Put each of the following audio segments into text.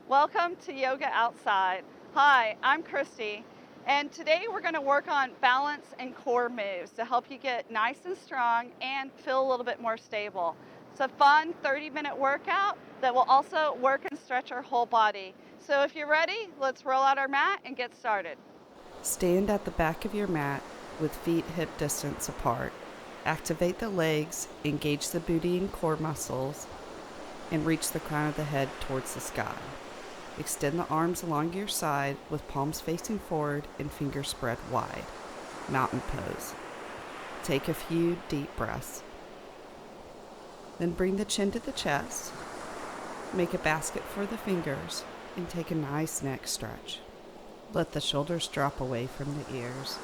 Welcome to Yoga Outside. Hi, I'm Christy, and today we're going to work on balance and core moves to help you get nice and strong and feel a little bit more stable. It's a fun 30-minute workout that will also work and stretch our whole body. So if you're ready, let's roll out our mat and get started. Stand at the back of your mat with feet hip distance apart. Activate the legs, engage the booty and core muscles, and reach the crown of the head towards the sky. Extend the arms along your side with palms facing forward and fingers spread wide. Mountain pose. Take a few deep breaths. Then bring the chin to the chest. Make a basket for the fingers and take a nice neck stretch. Let the shoulders drop away from the ears.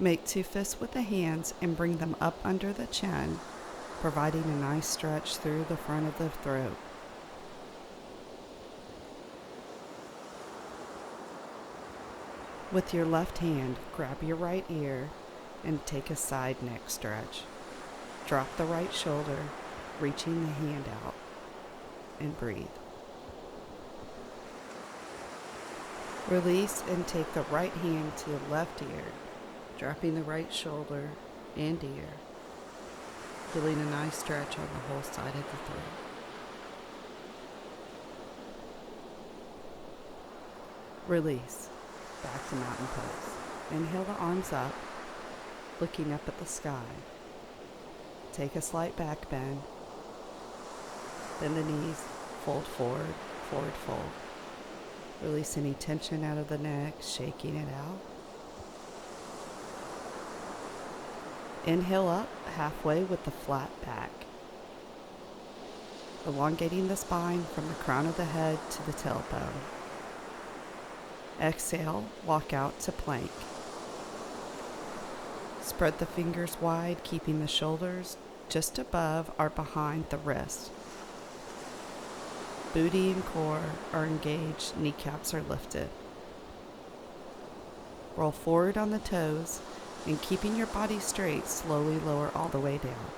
Make two fists with the hands and bring them up under the chin, providing a nice stretch through the front of the throat. With your left hand, grab your right ear and take a side neck stretch. Drop the right shoulder, reaching the hand out, and breathe. Release and take the right hand to the left ear, dropping the right shoulder and ear, feeling a nice stretch on the whole side of the throat. Release, back to mountain pose. Inhale the arms up, looking up at the sky. Take a slight back bend. Bend the knees, fold forward, forward fold. Release any tension out of the neck, shaking it out. Inhale up halfway with the flat back, elongating the spine from the crown of the head to the tailbone. Exhale, walk out to plank. Spread the fingers wide, keeping the shoulders just above or behind the wrist. Booty and core are engaged, kneecaps are lifted. Roll forward on the toes and keeping your body straight, slowly lower all the way down.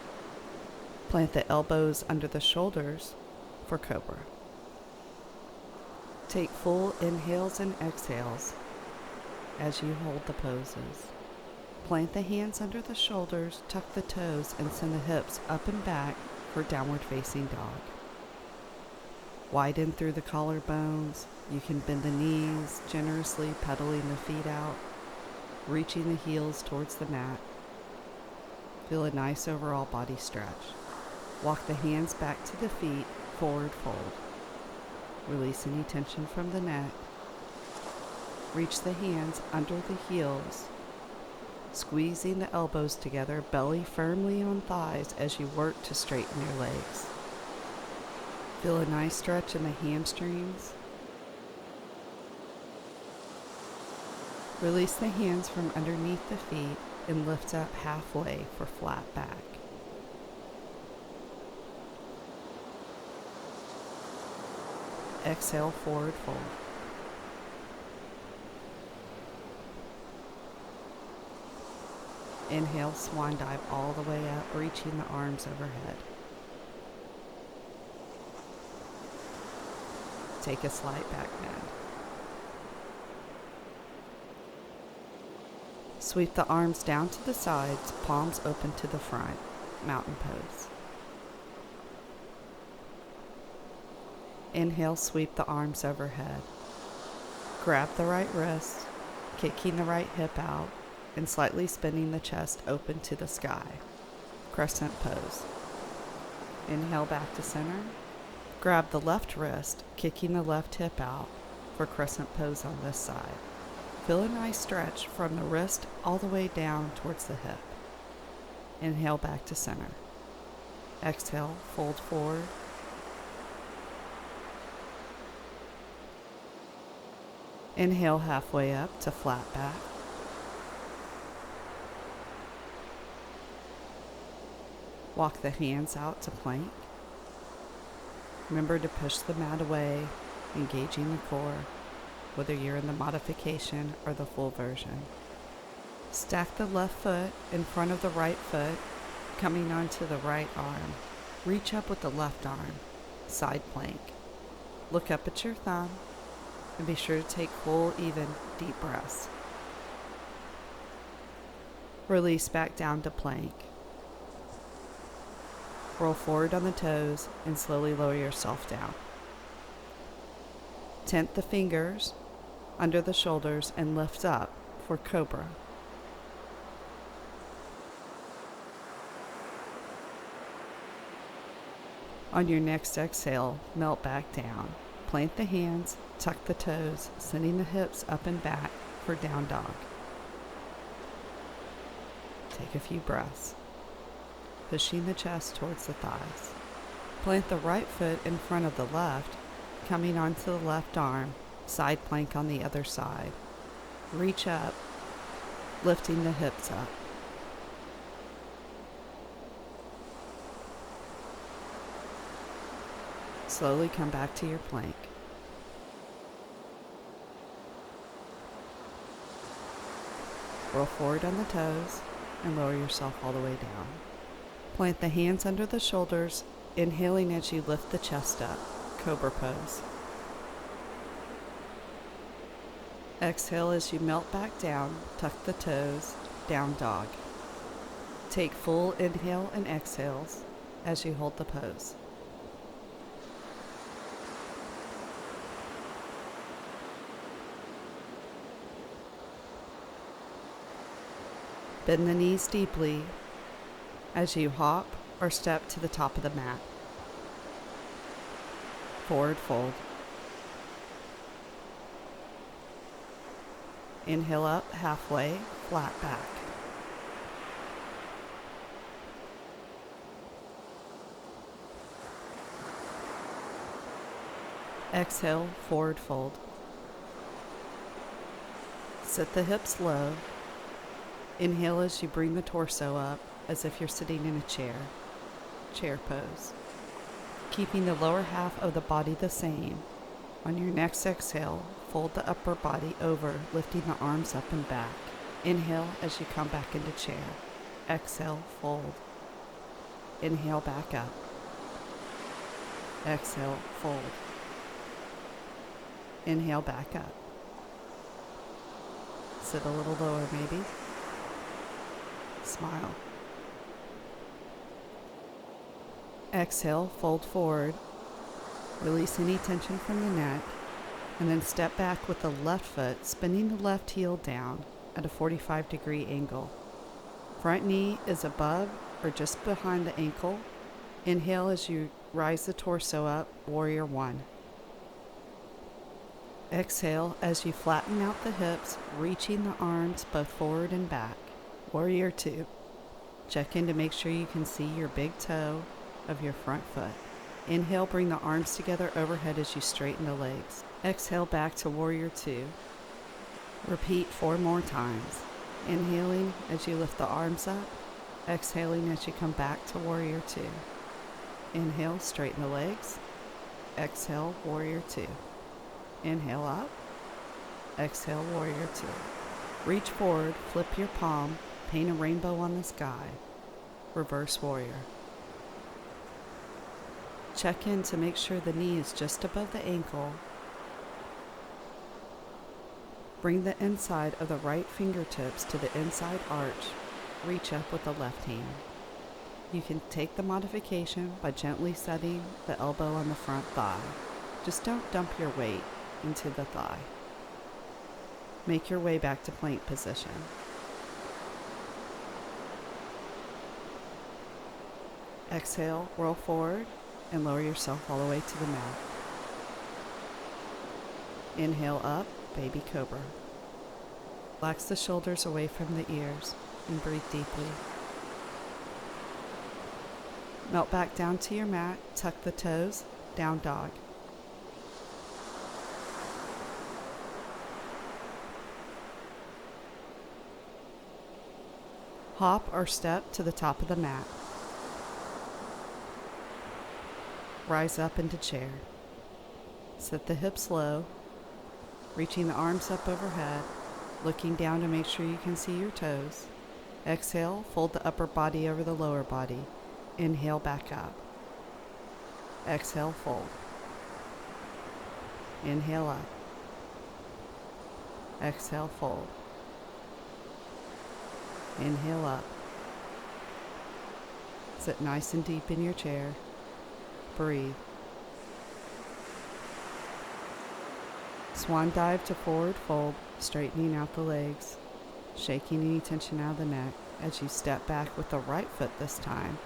Plant the elbows under the shoulders for cobra. Take full inhales and exhales as you hold the poses. Plant the hands under the shoulders, tuck the toes, and send the hips up and back for downward facing dog. Widen through the collarbones. You can bend the knees, generously pedaling the feet out, reaching the heels towards the mat. Feel a nice overall body stretch. Walk the hands back to the feet, forward fold. Release any tension from the neck. Reach the hands under the heels, squeezing the elbows together, belly firmly on thighs as you work to straighten your legs. Feel a nice stretch in the hamstrings. Release the hands from underneath the feet and lift up halfway for flat back. Exhale, forward fold. Inhale, swan dive all the way up, reaching the arms overhead. Take a slight back bend. Sweep the arms down to the sides, palms open to the front, mountain pose. Inhale, sweep the arms overhead. Grab the right wrist, kicking the right hip out, and slightly spinning the chest open to the sky. Crescent pose. Inhale back to center. Grab the left wrist, kicking the left hip out for crescent pose on this side. Feel a nice stretch from the wrist all the way down towards the hip. Inhale back to center. Exhale, fold forward. Inhale halfway up to flat back. Walk the hands out to plank. Remember to push the mat away, engaging the core, whether you're in the modification or the full version. Stack the left foot in front of the right foot, coming onto the right arm. Reach up with the left arm, side plank. Look up at your thumb and be sure to take full, even, deep breaths. Release back down to plank. Roll forward on the toes and slowly lower yourself down. Tent the fingers under the shoulders and lift up for cobra. On your next exhale, melt back down. Plant the hands, tuck the toes, sending the hips up and back for down dog. Take a few breaths, pushing the chest towards the thighs. Plant the right foot in front of the left, coming onto the left arm, side plank on the other side. Reach up, lifting the hips up. Slowly come back to your plank. Roll forward on the toes and lower yourself all the way down. Plant the hands under the shoulders, inhaling as you lift the chest up, cobra pose. Exhale as you melt back down, tuck the toes, down dog. Take full inhale and exhales as you hold the pose. Bend the knees deeply as you hop or step to the top of the mat. Forward fold. Inhale up halfway, flat back. Exhale, forward fold. Sit the hips low. Inhale as you bring the torso up as if you're sitting in a chair. Chair pose. Keeping the lower half of the body the same. On your next exhale, fold the upper body over, lifting the arms up and back. Inhale as you come back into chair. Exhale, fold. Inhale, back up. Exhale, fold. Inhale, back up. Sit a little lower maybe. Smile. Exhale, fold forward. Release any tension from the neck. And then step back with the left foot, spinning the left heel down at a 45-degree angle. Front knee is above or just behind the ankle. Inhale as you rise the torso up, warrior one. Exhale as you flatten out the hips, reaching the arms both forward and back. Warrior two. Check in to make sure you can see your big toe of your front foot. Inhale, bring the arms together overhead as you straighten the legs. Exhale back to warrior two. Repeat 4 more times. Inhaling as you lift the arms up. Exhaling as you come back to warrior two. Inhale, straighten the legs. Exhale, warrior two. Inhale up. Exhale, warrior two. Reach forward, flip your palm, paint a rainbow on the sky. Reverse warrior. Check in to make sure the knee is just above the ankle. Bring the inside of the right fingertips to the inside arch. Reach up with the left hand. You can take the modification by gently setting the elbow on the front thigh. Just don't dump your weight into the thigh. Make your way back to plank position. Exhale, roll forward and lower yourself all the way to the mat. Inhale up, baby cobra. Relax the shoulders away from the ears and breathe deeply. Melt back down to your mat, tuck the toes, down dog. Hop or step to the top of the mat. Rise up into chair. Set the hips low, reaching the arms up overhead, looking down to make sure you can see your toes. Exhale, fold the upper body over the lower body. Inhale, back up. Exhale, fold. Inhale up. Exhale, fold. Inhale up. Sit nice and deep in your chair. Breathe. Swan dive to forward fold, straightening out the legs, shaking any tension out of the neck as you step back with the right foot this time,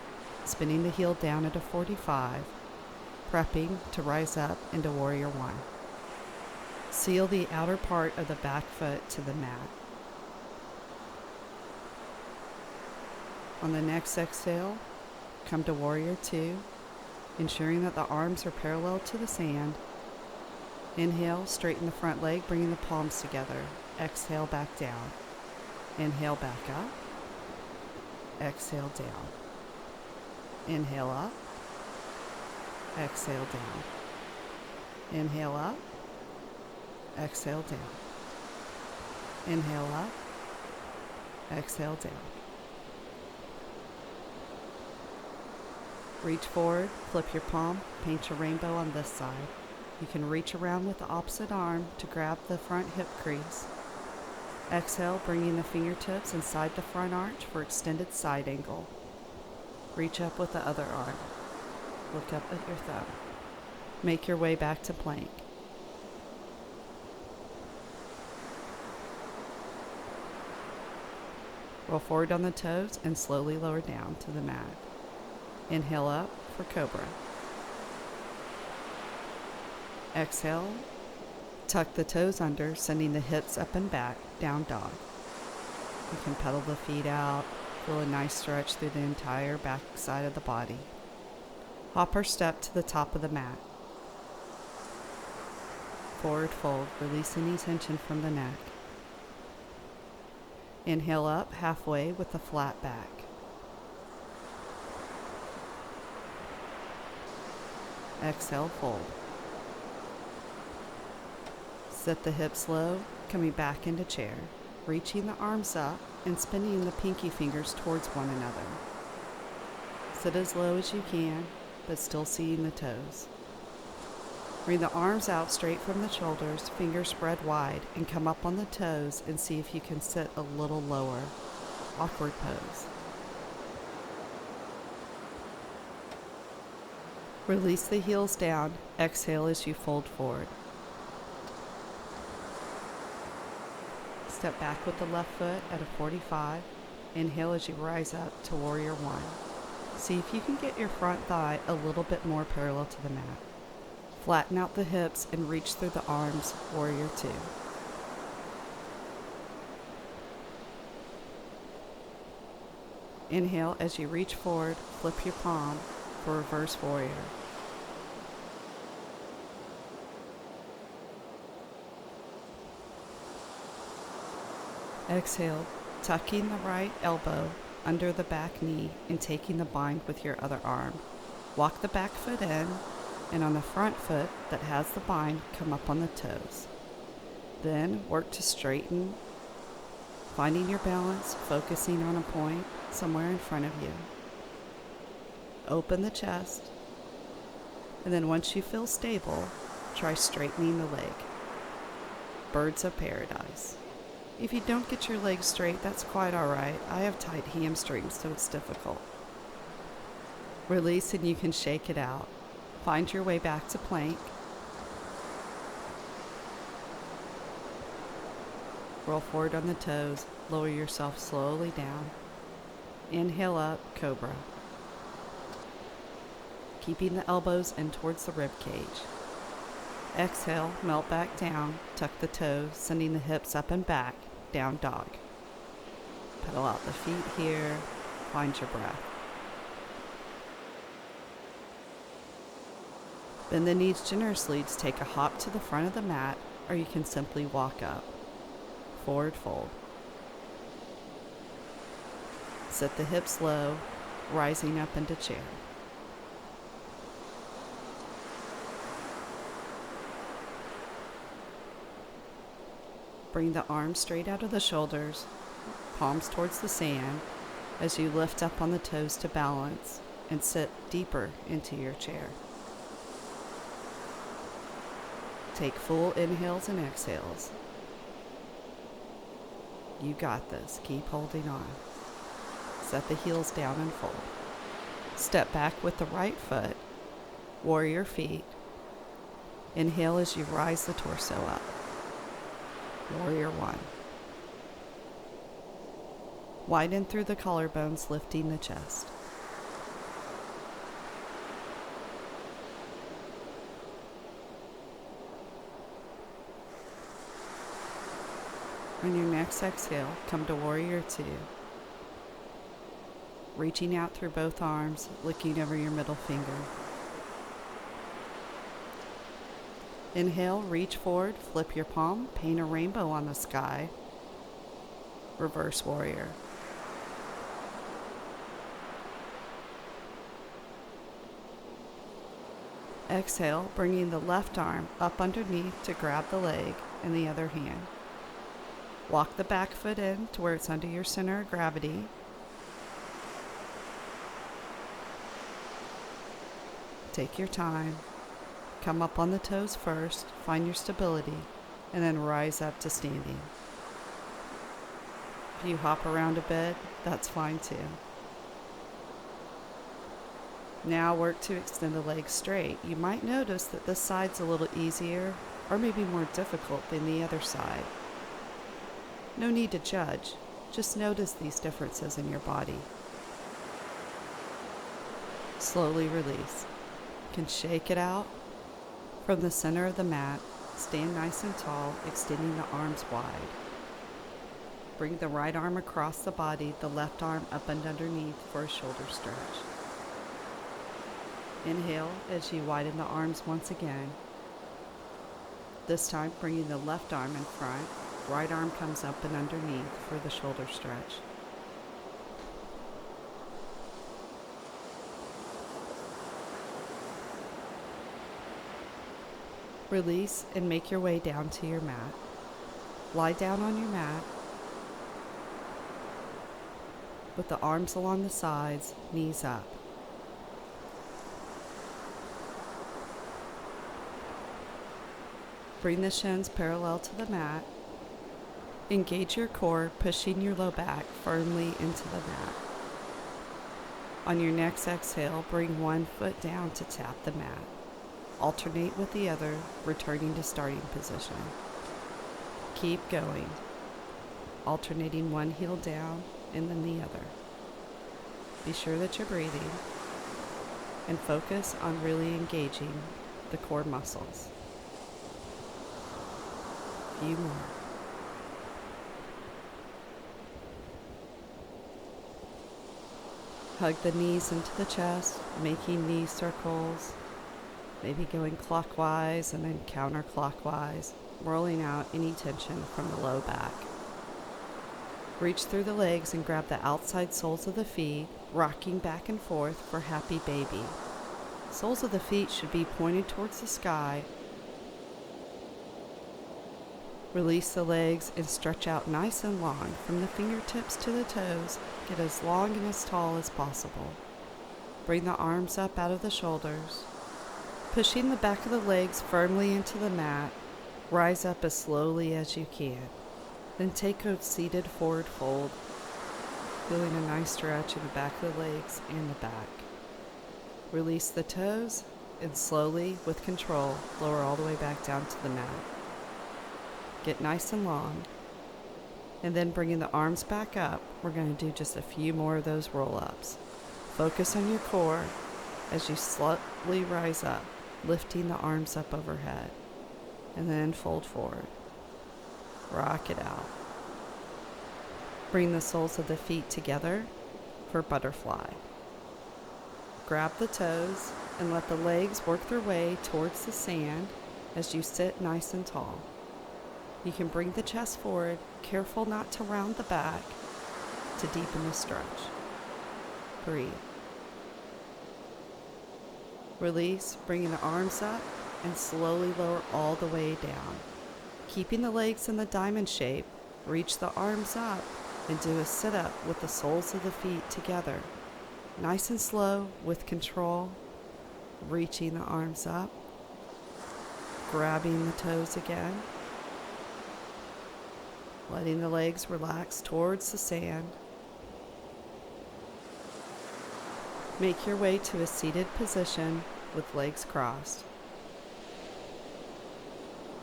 spinning the heel down at a 45, prepping to rise up into Warrior One. Seal the outer part of the back foot to the mat. On the next exhale, come to Warrior Two, ensuring that the arms are parallel to the sand. Inhale, straighten the front leg, bringing the palms together. Exhale, back down. Inhale, back up. Exhale, down. Inhale up. Exhale, down. Inhale up. Exhale, down. Inhale up. Exhale, down. Reach forward, flip your palm, paint your rainbow on this side. You can reach around with the opposite arm to grab the front hip crease. Exhale, bringing the fingertips inside the front arch for extended side angle. Reach up with the other arm. Look up at your thumb. Make your way back to plank. Roll forward on the toes and slowly lower down to the mat. Inhale up for Cobra. Exhale, tuck the toes under, sending the hips up and back, down dog. You can pedal the feet out, feel a nice stretch through the entire back side of the body. Hop or step to the top of the mat. Forward fold, release any tension from the neck. Inhale up halfway with a flat back. Exhale, fold. Set the hips low, coming back into chair, reaching the arms up and spinning the pinky fingers towards one another. Sit as low as you can, but still seeing the toes. Bring the arms out straight from the shoulders, fingers spread wide, and come up on the toes and see if you can sit a little lower. Awkward pose. Release the heels down, exhale as you fold forward. Step back with the left foot at a 45. Inhale as you rise up to Warrior One. See if you can get your front thigh a little bit more parallel to the mat. Flatten out the hips and reach through the arms, Warrior Two. Inhale as you reach forward, flip your palm for Reverse Warrior. Exhale, tucking the right elbow under the back knee and taking the bind with your other arm. Walk the back foot in, and on the front foot that has the bind, come up on the toes. Then work to straighten, finding your balance, focusing on a point somewhere in front of you. Open the chest, and then once you feel stable, try straightening the leg. Birds of paradise. If you don't get your legs straight, that's quite all right. I have tight hamstrings, so it's difficult. Release and you can shake it out. Find your way back to plank. Roll forward on the toes. Lower yourself slowly down. Inhale up, Cobra. Keeping the elbows in towards the rib cage. Exhale, melt back down, tuck the toes, sending the hips up and back, down dog. Pedal out the feet here, find your breath. Bend the knees generously to take a hop to the front of the mat, or you can simply walk up. Forward fold. Set the hips low, rising up into chair. Bring the arms straight out of the shoulders, palms towards the sand, as you lift up on the toes to balance and sit deeper into your chair. Take full inhales and exhales. You got this. Keep holding on. Set the heels down and fold. Step back with the right foot. Warrior feet. Inhale as you rise the torso up. Warrior one. Widen through the collarbones, lifting the chest. On your next exhale, come to Warrior two. Reaching out through both arms, looking over your middle finger. Inhale, reach forward, flip your palm, paint a rainbow on the sky. Reverse warrior. Exhale, bringing the left arm up underneath to grab the leg in the other hand. Walk the back foot in to where it's under your center of gravity. Take your time. Come up on the toes first, find your stability, and then rise up to standing. If you hop around a bit, that's fine too. Now work to extend the legs straight. You might notice that this side's a little easier or maybe more difficult than the other side. No need to judge, just notice these differences in your body. Slowly release. You can shake it out. From the center of the mat, stand nice and tall, extending the arms wide. Bring the right arm across the body, the left arm up and underneath for a shoulder stretch. Inhale as you widen the arms once again. This time bringing the left arm in front, right arm comes up and underneath for the shoulder stretch. Release and make your way down to your mat. Lie down on your mat with the arms along the sides, knees up. Bring the shins parallel to the mat. Engage your core, pushing your low back firmly into the mat. On your next exhale, bring one foot down to tap the mat. Alternate with the other, returning to starting position. Keep going, alternating one heel down and then the other. Be sure that you're breathing and focus on really engaging the core muscles. A few more. Hug the knees into the chest, making knee circles. Maybe going clockwise and then counterclockwise, rolling out any tension from the low back. Reach through the legs and grab the outside soles of the feet, rocking back and forth for happy baby. Soles of the feet should be pointed towards the sky. Release the legs and stretch out nice and long from the fingertips to the toes. Get as long and as tall as possible. Bring the arms up out of the shoulders. Pushing the back of the legs firmly into the mat, rise up as slowly as you can. Then take a seated forward fold, feeling a nice stretch in the back of the legs and the back. Release the toes and slowly, with control, lower all the way back down to the mat. Get nice and long, and then bringing the arms back up, we're going to do just a few more of those roll-ups. Focus on your core as you slowly rise up, lifting the arms up overhead, and then fold forward. Rock it out. Bring the soles of the feet together for butterfly. Grab the toes and let the legs work their way towards the sand as you sit nice and tall. You can bring the chest forward, careful not to round the back to deepen the stretch. Breathe. Release, bringing the arms up and slowly lower all the way down. Keeping the legs in the diamond shape, reach the arms up and do a sit-up with the soles of the feet together. Nice and slow with control, reaching the arms up. grabbing the toes again, letting the legs relax towards the sand. Make your way to a seated position with legs crossed.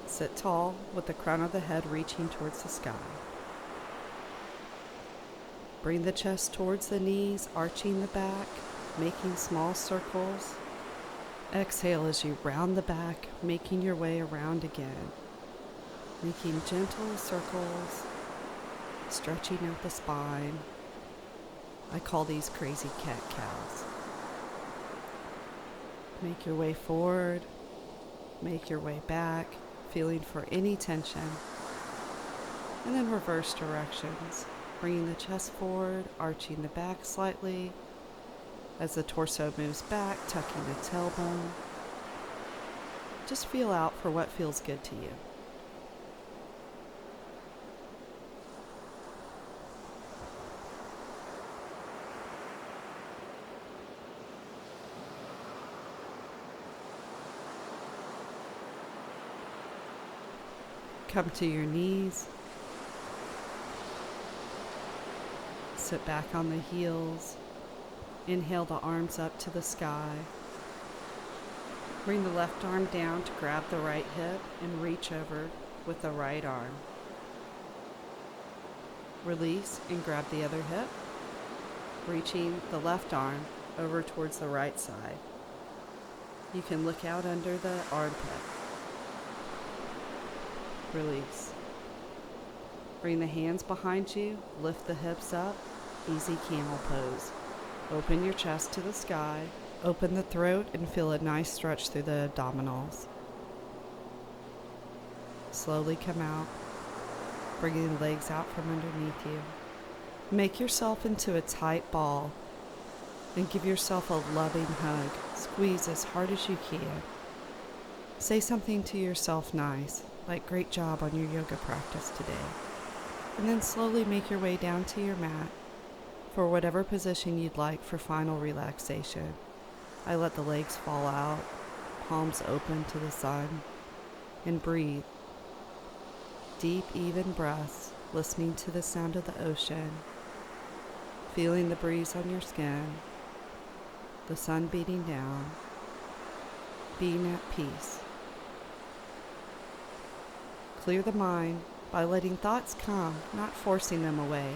Sit tall with the crown of the head reaching towards the sky. Bring the chest towards the knees, arching the back, making small circles. Exhale as you round the back, making your way around again. Making gentle circles, stretching out the spine. I call these crazy cat-cows. Make your way forward, make your way back, feeling for any tension. And then reverse directions, bringing the chest forward, arching the back slightly. As the torso moves back, tucking the tailbone. Just feel out for what feels good to you. Come to your knees. Sit back on the heels. Inhale the arms up to the sky. Bring the left arm down to grab the right hip and reach over with the right arm. Release and grab the other hip, reaching the left arm over towards the right side. You can look out under the armpit. Release. Bring the hands behind you, lift the hips up, easy camel pose. Open your chest to the sky, open the throat and feel a nice stretch through the abdominals. Slowly come out, bringing the legs out from underneath you. Make yourself into a tight ball and give yourself a loving hug. Squeeze as hard as you can. Say something to yourself nice, like great job on your yoga practice today. And then slowly make your way down to your mat for whatever position you'd like for final relaxation. I let the legs fall out, palms open to the sun, and breathe. Deep, even breaths, listening to the sound of the ocean, feeling the breeze on your skin, the sun beating down, being at peace. Clear the mind by letting thoughts come, not forcing them away.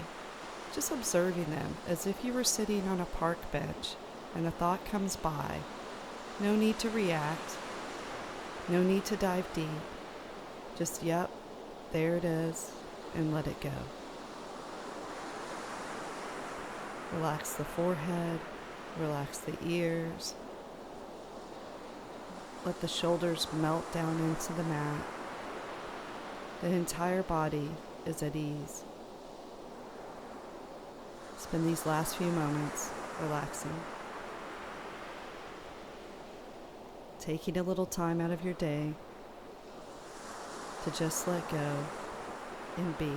Just observing them as if you were sitting on a park bench and a thought comes by. No need to react. No need to dive deep. Just, yep, there it is, and let it go. Relax the forehead. Relax the ears. Let the shoulders melt down into the mat. The entire body is at ease. Spend these last few moments relaxing. Taking a little time out of your day to just let go and be.